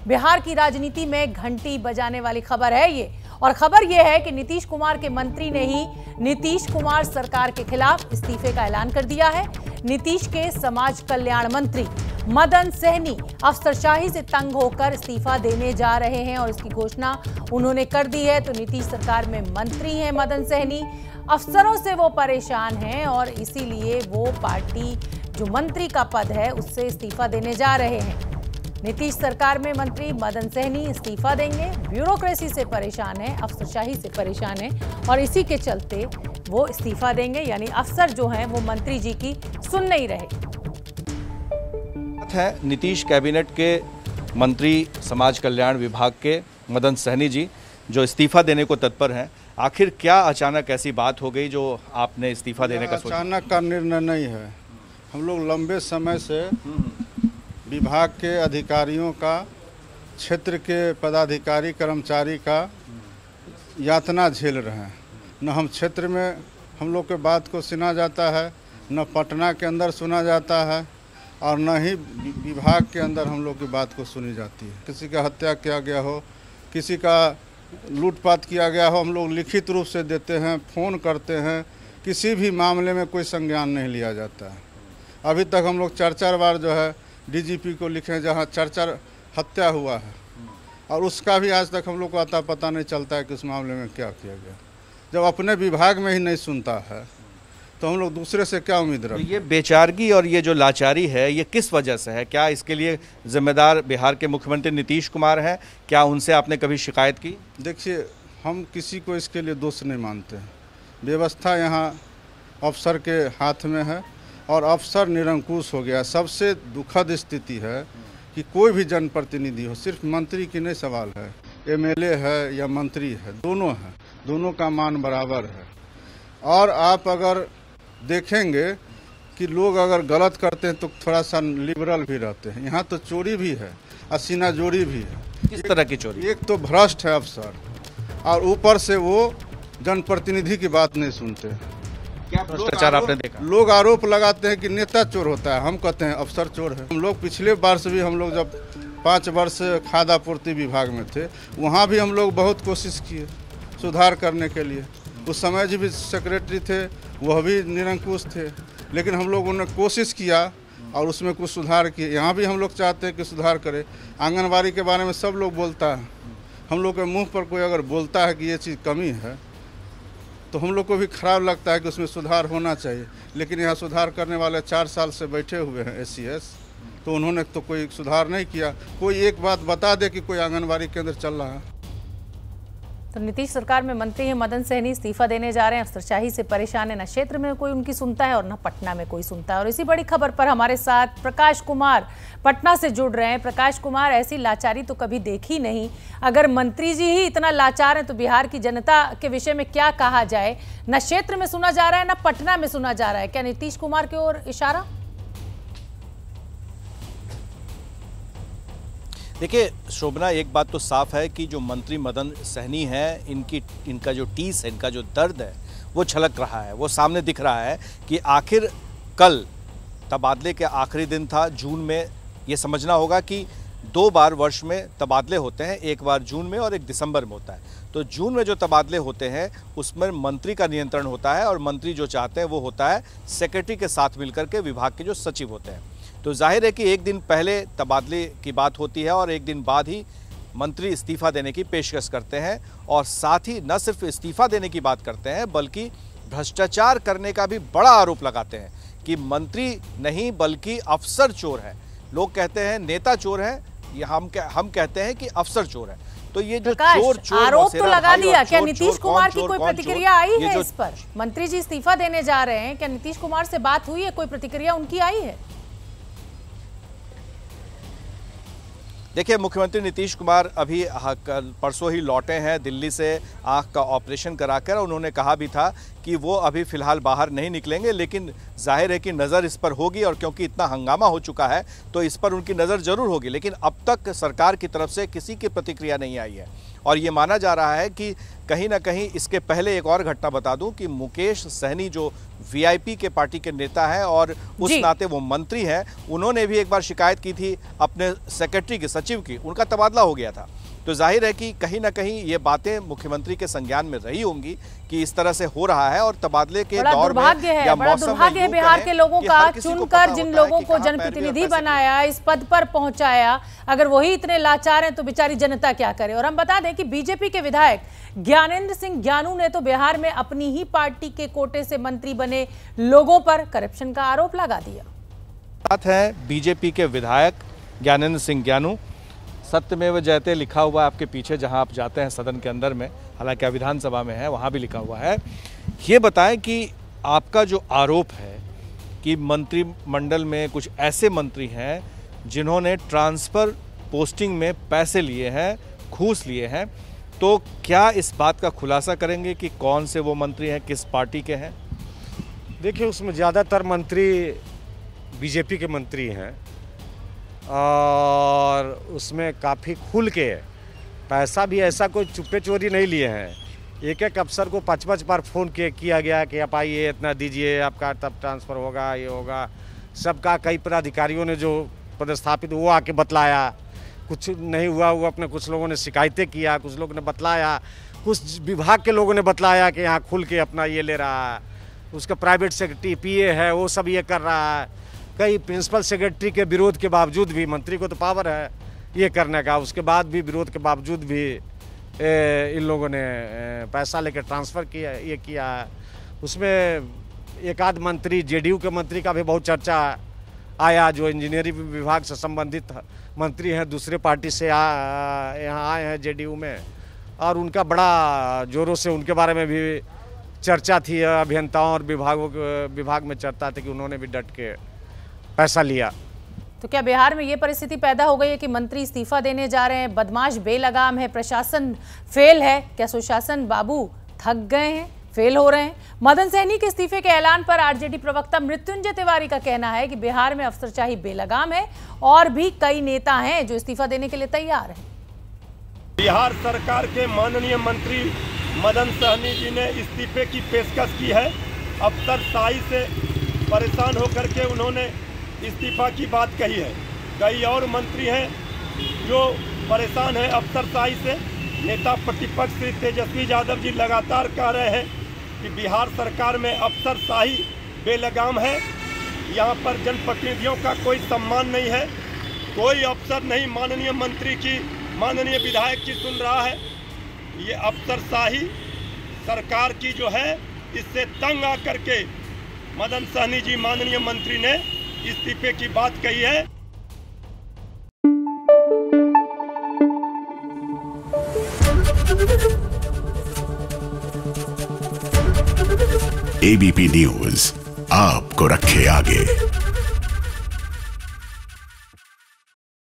बिहार की राजनीति में घंटी बजाने वाली खबर है ये। और खबर यह है कि नीतीश कुमार के मंत्री ने ही नीतीश कुमार सरकार के खिलाफ इस्तीफे का ऐलान कर दिया है। नीतीश के समाज कल्याण मंत्री मदन सहनी अफसरशाही से तंग होकर इस्तीफा देने जा रहे हैं और इसकी घोषणा उन्होंने कर दी है। तो नीतीश सरकार में मंत्री हैं मदन सहनी, अफसरों से वो परेशान हैं और इसीलिए वो पार्टी जो मंत्री का पद है उससे इस्तीफा देने जा रहे हैं। नीतीश सरकार में मंत्री मदन सहनी इस्तीफा देंगे। ब्यूरोक्रेसी से परेशान है, अफसरशाही से परेशान है और इसी के चलते वो इस्तीफा देंगे, यानी अफसर जो हैं वो मंत्री जी की सुन नहीं रहे। है नीतीश कैबिनेट के मंत्री समाज कल्याण विभाग के मदन सहनी जी जो इस्तीफा देने को तत्पर हैं। आखिर क्या अचानक ऐसी बात हो गई जो आपने इस्तीफा देने का सोचा? अचानक का निर्णय नहीं है। हम लोग लंबे समय से विभाग के अधिकारियों का, क्षेत्र के पदाधिकारी कर्मचारी का यातना झेल रहे हैं। न हम क्षेत्र में हम लोग के बात को सुना जाता है, न पटना के अंदर सुना जाता है और न ही विभाग के अंदर हम लोग की बात को सुनी जाती है। किसी का हत्या किया गया हो, किसी का लूटपाट किया गया हो, हम लोग लिखित रूप से देते हैं, फ़ोन करते हैं, किसी भी मामले में कोई संज्ञान नहीं लिया जाता है। अभी तक हम लोग 4 बार जो है डीजीपी को लिखे जहाँ 4 हत्या हुआ है और उसका भी आज तक हम लोग को अता पता नहीं चलता है कि उस मामले में क्या किया गया। जब अपने विभाग में ही नहीं सुनता है तो हम लोग दूसरे से क्या उम्मीद रखें? ये बेचारगी और ये जो लाचारी है ये किस वजह से है? क्या इसके लिए जिम्मेदार बिहार के मुख्यमंत्री नीतीश कुमार हैं? क्या उनसे आपने कभी शिकायत की? देखिए, हम किसी को इसके लिए दोष नहीं मानते हैं। व्यवस्था यहाँ अफसर के हाथ में है और अफसर निरंकुश हो गया। सबसे दुखद स्थिति है कि कोई भी जनप्रतिनिधि हो, सिर्फ मंत्री की नहीं सवाल है, एमएलए है या मंत्री है, दोनों हैं, दोनों का मान बराबर है। और आप अगर देखेंगे कि लोग अगर गलत करते हैं तो थोड़ा सा लिबरल भी रहते हैं। यहाँ तो चोरी भी है, असीना जोड़ी भी है। किस तरह की चोरी? एक तो भ्रष्ट है अफसर और ऊपर से वो जनप्रतिनिधि की बात नहीं सुनते। क्या भ्रष्टाचार आपने देखा? लोग आरोप लगाते हैं कि नेता चोर होता है, हम कहते हैं अफसर चोर है। हम लोग पिछले वर्ष भी हम लोग जब 5 वर्ष खाद्य आपूर्ति विभाग में थे, वहाँ भी हम लोग बहुत कोशिश किए सुधार करने के लिए। उस समय जो भी सेक्रेटरी थे वह भी निरंकुश थे, लेकिन हम लोगों ने कोशिश किया और उसमें कुछ सुधार किए। यहाँ भी हम लोग चाहते हैं कि सुधार करें। आंगनबाड़ी के बारे में सब लोग बोलता है, हम लोग के मुंह पर कोई अगर बोलता है कि ये चीज़ कमी है तो हम लोग को भी खराब लगता है कि उसमें सुधार होना चाहिए। लेकिन यहाँ सुधार करने वाले 4 साल से बैठे हुए हैं एसीएस, तो उन्होंने तो कोई सुधार नहीं किया। कोई एक बात बता दे कि कोई आंगनबाड़ी केंद्र चल रहा है। तो नीतीश सरकार में मंत्री हैं मदन सहनी इस्तीफा देने जा रहे हैं। अफसरशाही से परेशान है, न क्षेत्र में कोई उनकी सुनता है और न पटना में कोई सुनता है। और इसी बड़ी खबर पर हमारे साथ प्रकाश कुमार पटना से जुड़ रहे हैं। प्रकाश कुमार, ऐसी लाचारी तो कभी देखी नहीं। अगर मंत्री जी ही इतना लाचार हैं तो बिहार की जनता के विषय में क्या कहा जाए? न क्षेत्र में सुना जा रहा है, न पटना में सुना जा रहा है। क्या नीतीश कुमार की ओर इशारा? देखिए शोभना, एक बात तो साफ है कि जो मंत्री मदन सहनी हैं इनका जो टीस है, इनका जो दर्द है वो छलक रहा है, वो सामने दिख रहा है कि आखिर कल तबादले के आखिरी दिन था। जून में ये समझना होगा कि 2 बार वर्ष में तबादले होते हैं, एक बार जून में और एक दिसंबर में होता है। तो जून में जो तबादले होते हैं उसमें मंत्री का नियंत्रण होता है और मंत्री जो चाहते हैं वो होता है सेक्रेटरी के साथ मिलकर के विभाग के जो सचिव होते हैं। तो जाहिर है कि एक दिन पहले तबादले की बात होती है और एक दिन बाद ही मंत्री इस्तीफा देने की पेशकश करते हैं और साथ ही न सिर्फ इस्तीफा देने की बात करते हैं बल्कि भ्रष्टाचार करने का भी बड़ा आरोप लगाते हैं कि मंत्री नहीं बल्कि अफसर चोर है। लोग कहते हैं नेता चोर है, हम कहते हैं कि अफसर चोर है। तो ये जो चोर आरोप तो लगा दिया, क्या नीतीश कुमार की कोई प्रतिक्रिया आई है इस पर? मंत्री जी इस्तीफा देने जा रहे हैं, क्या नीतीश कुमार से बात हुई है? कोई प्रतिक्रिया उनकी आई है? देखिए, मुख्यमंत्री नीतीश कुमार अभी परसों ही लौटे हैं दिल्ली से आंख का ऑपरेशन कराकर। उन्होंने कहा भी था कि वो अभी फिलहाल बाहर नहीं निकलेंगे, लेकिन जाहिर है कि नज़र इस पर होगी और क्योंकि इतना हंगामा हो चुका है तो इस पर उनकी नज़र जरूर होगी। लेकिन अब तक सरकार की तरफ से किसी की प्रतिक्रिया नहीं आई है और ये माना जा रहा है कि कहीं ना कहीं इसके पहले एक और घटना बता दूं कि मुकेश सहनी जो वीआईपी के पार्टी के नेता हैं और उस नाते वो मंत्री हैं, उन्होंने भी एक बार शिकायत की थी अपने सेक्रेटरी की, सचिव की, उनका तबादला हो गया था। तो जाहिर है कि कहीं ना कहीं ये बातें मुख्यमंत्री के संज्ञान में रही होंगी कि इस तरह से हो रहा है और तबादले के दौर में या बड़ा दुर्भाग्य है बिहार के लोगों का, चुनकर जिन लोगों को जनप्रतिनिधि बनाया, इस पद पर पहुंचाया, अगर वही इतने लाचार हैं तो बेचारी जनता क्या करे। और हम बता दें कि बीजेपी के विधायक ज्ञानेंद्र सिंह ज्ञानू ने तो बिहार में अपनी ही पार्टी के कोटे से मंत्री बने लोगों पर करप्शन का आरोप लगा दिया। बात है बीजेपी के विधायक ज्ञानेंद्र सिंह ज्ञानू, सत्यमेव जयते लिखा हुआ है आपके पीछे जहां आप जाते हैं सदन के अंदर में, हालांकि आप विधानसभा में है, वहां भी लिखा हुआ है। ये बताएं कि आपका जो आरोप है कि मंत्रिमंडल में कुछ ऐसे मंत्री हैं जिन्होंने ट्रांसफर पोस्टिंग में पैसे लिए हैं, घूस लिए हैं, तो क्या इस बात का खुलासा करेंगे कि कौन से वो मंत्री हैं, किस पार्टी के हैं? देखिए, उसमें ज़्यादातर मंत्री बीजेपी के मंत्री हैं और उसमें काफ़ी खुल के पैसा भी ऐसा कोई चुप्पे चोरी नहीं लिए हैं। एक एक अफसर को 5-5 बार फ़ोन किया गया कि आप आइए, इतना दीजिए, आपका तब ट्रांसफ़र होगा, ये होगा। सबका कई पदाधिकारियों ने जो पदस्थापित वो आके बतलाया, कुछ नहीं हुआ, वो अपने कुछ लोगों ने शिकायतें किया, कुछ लोगों ने बतलाया, कुछ विभाग के लोगों ने बतलाया कि यहाँ खुल के अपना ये ले रहा है, उसका प्राइवेट सेक्रेटरी पीए है वो सब ये कर रहा है। कई प्रिंसिपल सेक्रेटरी के विरोध के बावजूद भी, मंत्री को तो पावर है ये करने का, उसके बाद भी विरोध के बावजूद भी इन लोगों ने पैसा लेकर ट्रांसफ़र किया, ये किया है। उसमें एक आध मंत्री, जेडीयू के मंत्री का भी बहुत चर्चा आया, जो इंजीनियरिंग विभाग से संबंधित मंत्री हैं, दूसरे पार्टी से यहाँ आए हैं जेडीयू में, और उनका बड़ा जोरों से उनके बारे में भी चर्चा थी। अभियंताओं और विभाग में चर्चा थी कि उन्होंने भी डट के पैसा लिया। तो क्या बिहार में ये परिस्थिति पैदा हो गई है कि मंत्री इस्तीफा देने जा रहे हैं, बदमाश बेलगाम है, प्रशासन फेल है? क्या सुशासन बाबू थक गए हैं, फेल हो रहे हैं? मदन सहनी के इस्तीफे के ऐलान पर आरजेडी प्रवक्ता मृत्युंजय तिवारी का कहना है कि बिहार में अफसरशाही बेलगाम है और भी कई नेता हैं जो इस्तीफा देने के लिए तैयार हैं। बिहार सरकार के माननीय मंत्री मदन सहनी जी ने इस्तीफे की पेशकश की है। अफसरशाही से परेशान होकर के उन्होंने इस्तीफा की बात कही है। कई और मंत्री हैं जो परेशान हैं अफसरशाही से। नेता प्रतिपक्ष श्री तेजस्वी यादव जी लगातार कह रहे हैं कि बिहार सरकार में अफसरशाही बेलगाम है, यहाँ पर जनप्रतिनिधियों का कोई सम्मान नहीं है, कोई अफसर नहीं माननीय मंत्री की, माननीय विधायक की सुन रहा है। ये अफसरशाही सरकार की जो है, इससे तंग आकर के मदन सहनी जी माननीय मंत्री ने इस्तीफे की बात कही है। एबीपी न्यूज़ आपको रखे आगे।